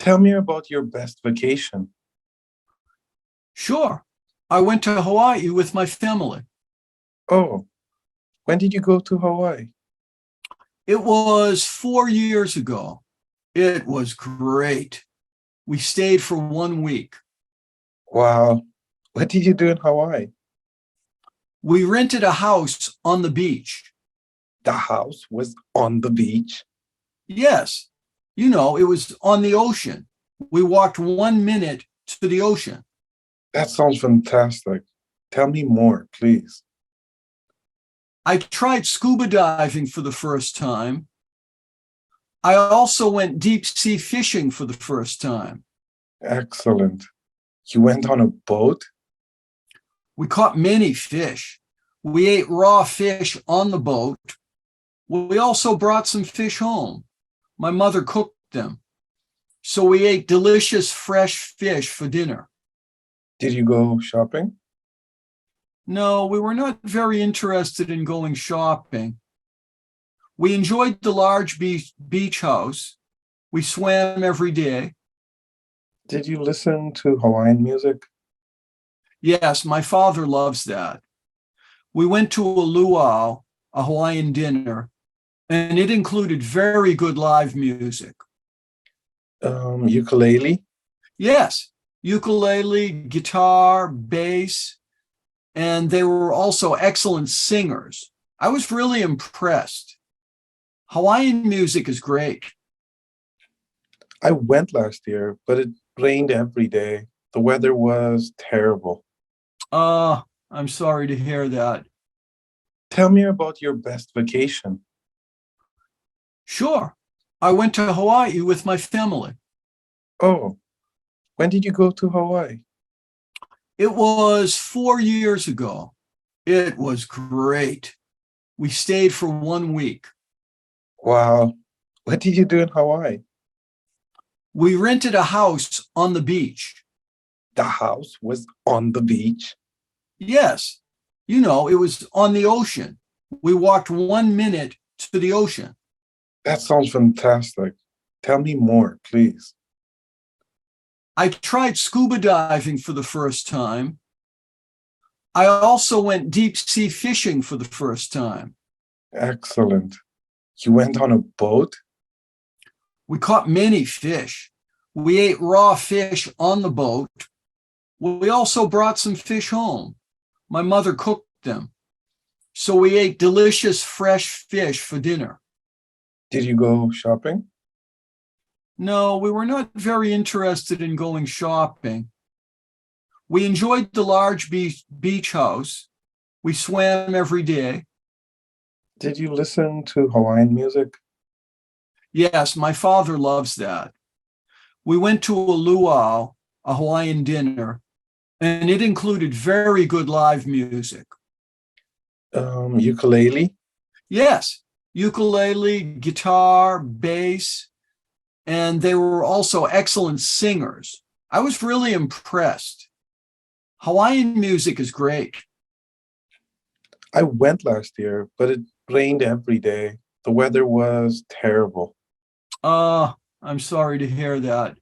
Tell me about your best vacation. Sure. I went to Hawaii with my family. Oh, when did you go to Hawaii? It was 4 years ago. It was great. We stayed for 1 week. Wow. What did you do in Hawaii? We rented a house on the beach. The house was on the beach? Yes. You know, it was on the ocean. We walked 1 minute to the ocean. That sounds fantastic. Tell me more, please. I tried scuba diving for the first time. I also went deep sea fishing for the first time. Excellent. You went on a boat? We caught many fish. We ate raw fish on the boat. We also brought some fish home. My mother cooked them. So we ate delicious fresh fish for dinner. Did you go shopping? No, we were not very interested in going shopping. We enjoyed the large beach house. We swam every day. Did you listen to Hawaiian music? Yes, my father loves that. We went to a luau, a Hawaiian dinner, and it included very good live music. Ukulele? Yes, ukulele, guitar, bass, and they were also excellent singers. I was really impressed. Hawaiian music is great. I went last year, but it rained every day. The weather was terrible. I'm sorry to hear that. Tell me about your best vacation. Sure. I went to Hawaii with my family. Oh, when did you go to Hawaii? It was 4 years ago. It was great. We stayed for 1 week. Wow. What did you do in Hawaii? We rented a house on the beach. The house was on the beach? Yes. You know, it was on the ocean. We walked 1 minute to the ocean. That sounds fantastic. Tell me more, please. I tried scuba diving for the first time. I also went deep sea fishing for the first time. Excellent. You went on a boat? We caught many fish. We ate raw fish on the boat. We also brought some fish home. My mother cooked them. So we ate delicious fresh fish for dinner. Did you go shopping? No, we were not very interested in going shopping. We enjoyed the large beach house. We swam every day. Did you listen to Hawaiian music? Yes, my father loves that. We went to a luau, a Hawaiian dinner, and it included very good live music. Ukulele? Yes, ukulele, guitar, bass, and they were also excellent singers. I was really impressed. Hawaiian music is great. I went last year, but it rained every day. The weather was terrible. I'm sorry to hear that.